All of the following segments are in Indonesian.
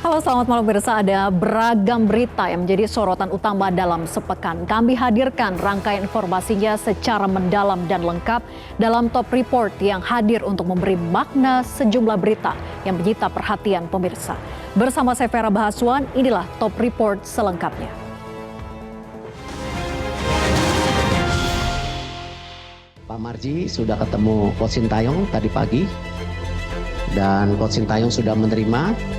Halo, selamat malam pemirsa. Ada beragam berita yang menjadi sorotan utama dalam sepekan. Kami hadirkan rangkaian informasinya secara mendalam dan lengkap dalam Top Report yang hadir untuk memberi makna sejumlah berita yang menyita perhatian pemirsa. Bersama saya Vera Bahaswan, inilah Top Report selengkapnya. Pak Marji sudah ketemu Coach Sintayong tadi pagi dan Coach Sintayong sudah menerima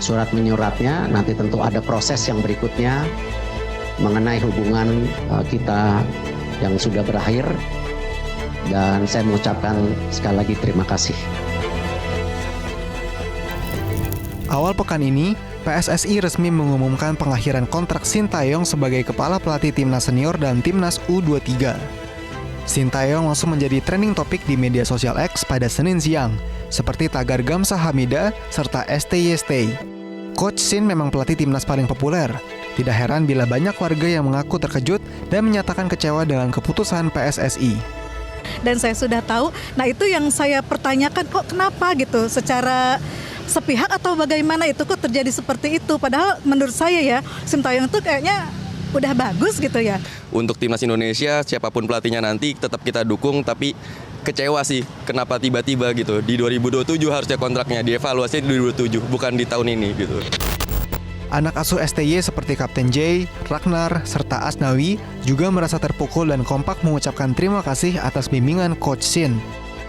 surat menyuratnya. Nanti tentu ada proses yang berikutnya mengenai hubungan kita yang sudah berakhir, dan saya mengucapkan sekali lagi terima kasih. Awal pekan ini, PSSI resmi mengumumkan pengakhiran kontrak Sintayong sebagai kepala pelatih timnas senior dan timnas U23. Sintayong langsung menjadi trending topik di media sosial X pada Senin siang, seperti tagar Gamsa Hamida serta STY. Coach Sin memang pelatih timnas paling populer. Tidak heran bila banyak warga yang mengaku terkejut dan menyatakan kecewa dengan keputusan PSSI. Dan saya sudah tahu, nah itu yang saya pertanyakan, kok kenapa gitu, secara sepihak atau bagaimana itu kok terjadi seperti itu. Padahal menurut saya ya, Sintayong itu kayaknya udah bagus gitu ya. Untuk timnas Indonesia, siapapun pelatihnya nanti tetap kita dukung, tapi kecewa sih kenapa tiba-tiba gitu. Di 2027 harusnya kontraknya, dievaluasi di 2027, bukan di tahun ini gitu. Anak asuh STY seperti Kapten J, Ragnar, serta Asnawi juga merasa terpukul dan kompak mengucapkan terima kasih atas bimbingan Coach Sin.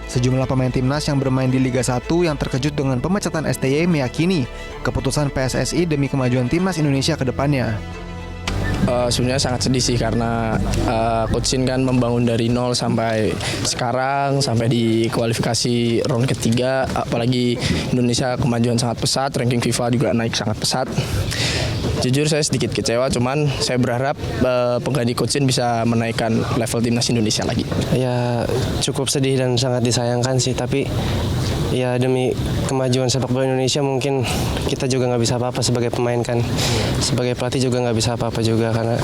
Sejumlah pemain timnas yang bermain di Liga 1 yang terkejut dengan pemecatan STY meyakini keputusan PSSI demi kemajuan timnas Indonesia ke depannya. Sebenarnya sangat sedih sih karena Coach Sin kan membangun dari nol sampai sekarang, sampai di kualifikasi round ketiga, apalagi Indonesia kemajuan sangat pesat, ranking FIFA juga naik sangat pesat. Jujur saya sedikit kecewa, cuman saya berharap pengganti Coach Sin bisa menaikkan level timnas Indonesia lagi. Ya cukup sedih dan sangat disayangkan sih, tapi ya demi kemajuan sepak bola Indonesia mungkin kita juga nggak bisa apa-apa sebagai pemain kan. Sebagai pelatih juga nggak bisa apa-apa juga karena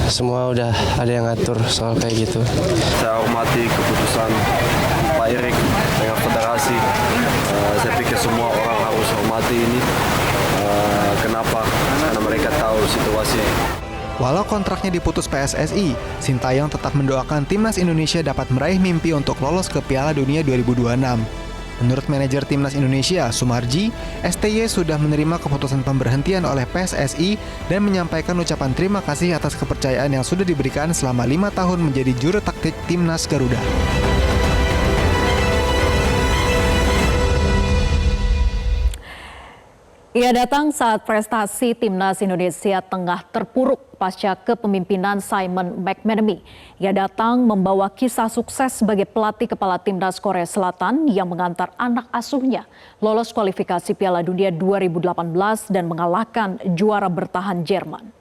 semua udah ada yang ngatur soal kayak gitu. Saya hormati keputusan Pak Erik dengan federasi. Saya pikir semua orang harus hormati ini. Kenapa? Karena mereka tahu situasi. Walau kontraknya diputus PSSI, Sintayong tetap mendoakan timnas Indonesia dapat meraih mimpi untuk lolos ke Piala Dunia 2026. Menurut manajer timnas Indonesia, Sumarji, STY sudah menerima keputusan pemberhentian oleh PSSI dan menyampaikan ucapan terima kasih atas kepercayaan yang sudah diberikan selama 5 tahun menjadi juru taktik timnas Garuda. Ia datang saat prestasi timnas Indonesia tengah terpuruk pasca kepemimpinan Simon McManamy. Ia datang membawa kisah sukses sebagai pelatih kepala timnas Korea Selatan yang mengantar anak asuhnya lolos kualifikasi Piala Dunia 2018 dan mengalahkan juara bertahan Jerman.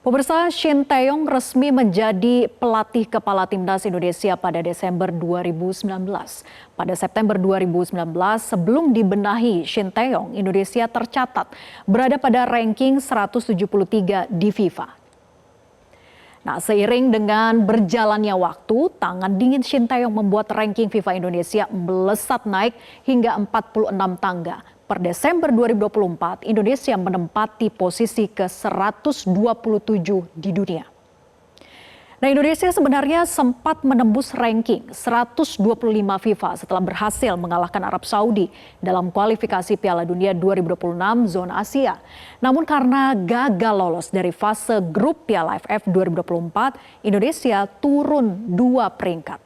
Pemirsa, Shin Tae-yong resmi menjadi pelatih kepala timnas Indonesia pada Desember 2019. Pada September 2019, sebelum dibenahi Shin Tae-yong, Indonesia tercatat berada pada ranking 173 di FIFA. Nah, seiring dengan berjalannya waktu, tangan dingin Shin Tae-yong membuat ranking FIFA Indonesia melesat naik hingga 46 tangga. Per Desember 2024, Indonesia menempati posisi ke-127 di dunia. Nah, Indonesia sebenarnya sempat menembus ranking 125 FIFA setelah berhasil mengalahkan Arab Saudi dalam kualifikasi Piala Dunia 2026 zona Asia. Namun karena gagal lolos dari fase grup Piala AFF 2024, Indonesia turun 2 peringkat.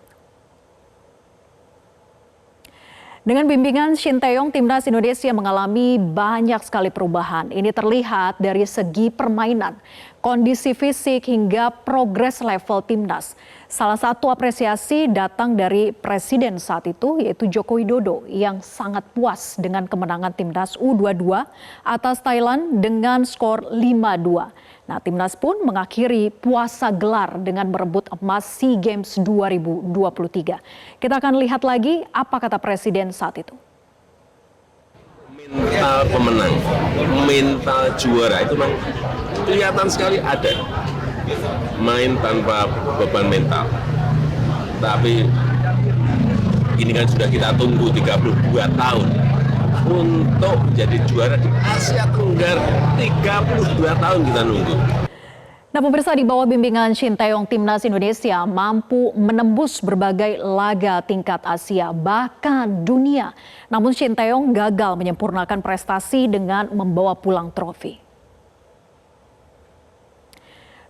Dengan bimbingan Shin Tae-yong, timnas Indonesia mengalami banyak sekali perubahan. Ini terlihat dari segi permainan, kondisi fisik hingga progres level timnas. Salah satu apresiasi datang dari Presiden saat itu, yaitu Joko Widodo, yang sangat puas dengan kemenangan timnas U22 atas Thailand dengan skor 5-2. Nah, timnas pun mengakhiri puasa gelar dengan merebut emas SEA Games 2023. Kita akan lihat lagi apa kata Presiden saat itu. Mental pemenang, mental juara itu memang kelihatan sekali ada. Main tanpa beban mental. Tapi ini kan sudah kita tunggu 32 tahun untuk jadi juara di Asia Tenggara. 32 tahun kita nunggu. Nah, pemirsa, di bawah bimbingan Shin Tae-yong, timnas Indonesia mampu menembus berbagai laga tingkat Asia bahkan dunia. Namun Shin Tae-yong gagal menyempurnakan prestasi dengan membawa pulang trofi.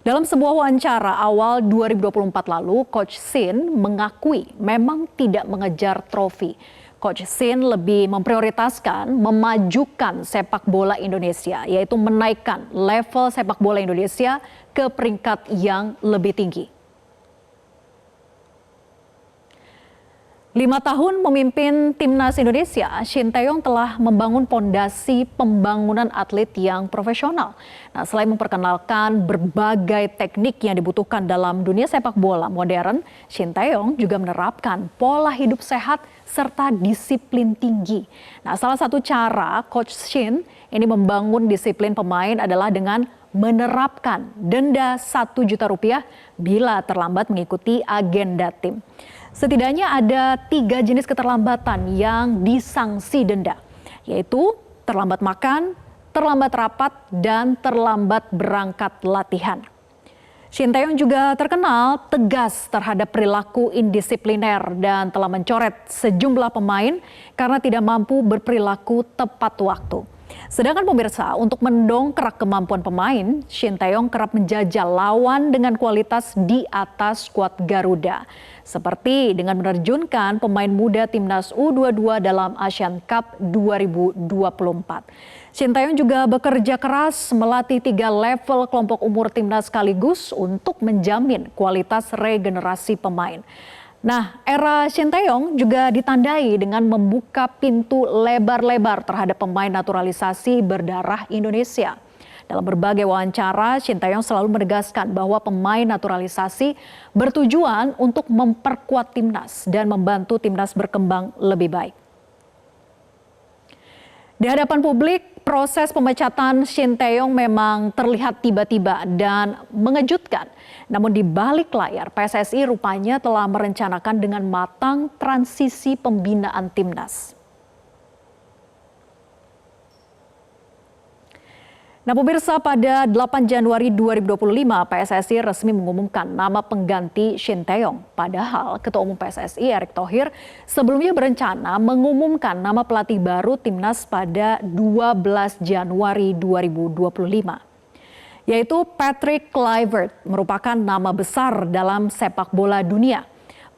Dalam sebuah wawancara awal 2024 lalu, Coach Shin mengakui memang tidak mengejar trofi. Coach Shin lebih memprioritaskan memajukan sepak bola Indonesia, yaitu menaikkan level sepak bola Indonesia ke peringkat yang lebih tinggi. 5 tahun memimpin timnas Indonesia, Shin Tae-yong telah membangun pondasi pembangunan atlet yang profesional. Nah, selain memperkenalkan berbagai teknik yang dibutuhkan dalam dunia sepak bola modern, Shin Tae-yong juga menerapkan pola hidup sehat serta disiplin tinggi. Nah, salah satu cara Coach Shin ini membangun disiplin pemain adalah dengan menerapkan denda Rp1 juta bila terlambat mengikuti agenda tim. Setidaknya ada 3 jenis keterlambatan yang disangsi denda, yaitu terlambat makan, terlambat rapat, dan terlambat berangkat latihan. Shin Tae-yong juga terkenal tegas terhadap perilaku indisipliner dan telah mencoret sejumlah pemain karena tidak mampu berperilaku tepat waktu. Sedangkan pemirsa, untuk mendongkrak kemampuan pemain, Shin Tae-yong kerap menjajal lawan dengan kualitas di atas skuad Garuda. Seperti dengan menerjunkan pemain muda timnas U22 dalam Asian Cup 2024. Shin Tae-yong juga bekerja keras melatih 3 level kelompok umur timnas sekaligus untuk menjamin kualitas regenerasi pemain. Nah, era Shin Tae-yong juga ditandai dengan membuka pintu lebar-lebar terhadap pemain naturalisasi berdarah Indonesia. Dalam berbagai wawancara, Shin Tae-yong selalu menegaskan bahwa pemain naturalisasi bertujuan untuk memperkuat timnas dan membantu timnas berkembang lebih baik. Di hadapan publik, proses pemecatan Shin Tae-yong memang terlihat tiba-tiba dan mengejutkan. Namun di balik layar, PSSI rupanya telah merencanakan dengan matang transisi pembinaan timnas. Nah, pemirsa, pada 8 Januari 2025, PSSI resmi mengumumkan nama pengganti Shin Tae-yong. Padahal Ketua Umum PSSI Erick Thohir sebelumnya berencana mengumumkan nama pelatih baru timnas pada 12 Januari 2025. Yaitu Patrick Kluivert, merupakan nama besar dalam sepak bola dunia.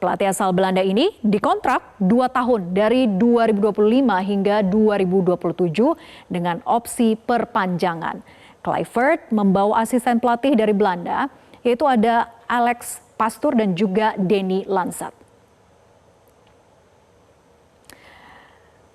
Pelatih asal Belanda ini dikontrak 2 tahun dari 2025 hingga 2027 dengan opsi perpanjangan. Kluivert membawa asisten pelatih dari Belanda, yaitu ada Alex Pastoor dan juga Denny Lansat.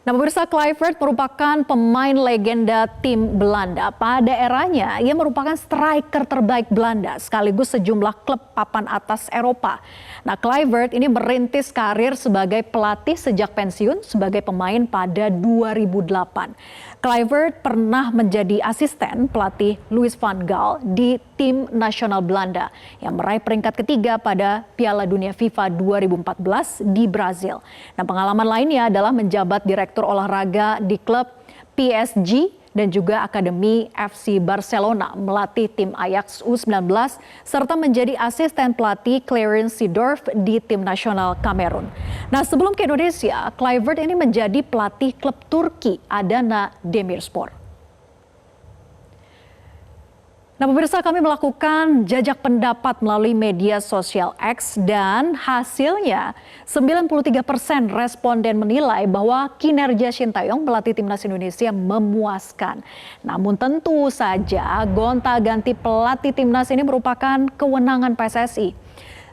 Nah, pemirsa, Kluivert merupakan pemain legenda tim Belanda. Pada eranya, ia merupakan striker terbaik Belanda sekaligus sejumlah klub papan atas Eropa. Nah, Kluivert ini merintis karir sebagai pelatih sejak pensiun sebagai pemain pada 2008. Kluivert pernah menjadi asisten pelatih Louis van Gaal di tim nasional Belanda yang meraih peringkat ketiga pada Piala Dunia FIFA 2014 di Brazil. Nah, pengalaman lainnya adalah menjabat direktur olahraga di klub PSG dan juga Akademi FC Barcelona, melatih tim Ajax U19 serta menjadi asisten pelatih Clarence Seedorf di tim nasional Kamerun. Nah, sebelum ke Indonesia, Kluivert ini menjadi pelatih klub Turki Adana Demirspor. Nah, pemirsa, kami melakukan jajak pendapat melalui media sosial X dan hasilnya 93% responden menilai bahwa kinerja Shin Tae-yong melatih timnas Indonesia memuaskan. Namun tentu saja gonta-ganti pelatih timnas ini merupakan kewenangan PSSI.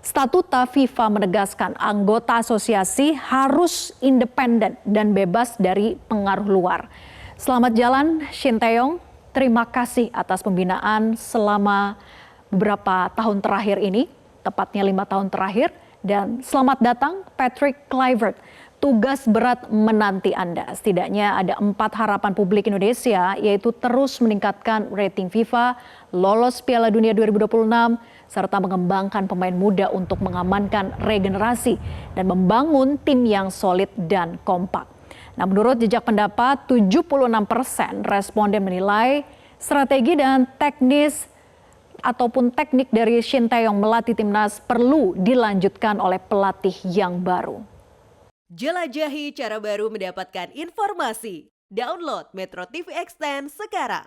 Statuta FIFA menegaskan anggota asosiasi harus independen dan bebas dari pengaruh luar. Selamat jalan Shin Tae-yong. Terima kasih atas pembinaan selama beberapa tahun terakhir ini, tepatnya 5 tahun terakhir. Dan selamat datang Patrick Kluivert, tugas berat menanti Anda. Setidaknya ada 4 harapan publik Indonesia, yaitu terus meningkatkan rating FIFA, lolos Piala Dunia 2026, serta mengembangkan pemain muda untuk mengamankan regenerasi dan membangun tim yang solid dan kompak. Nah, menurut jejak pendapat, 76% responden menilai strategi dan teknik dari Shin Tae-yong melatih timnas perlu dilanjutkan oleh pelatih yang baru. Jelajahi cara baru mendapatkan informasi. Download Metro TV Extend sekarang.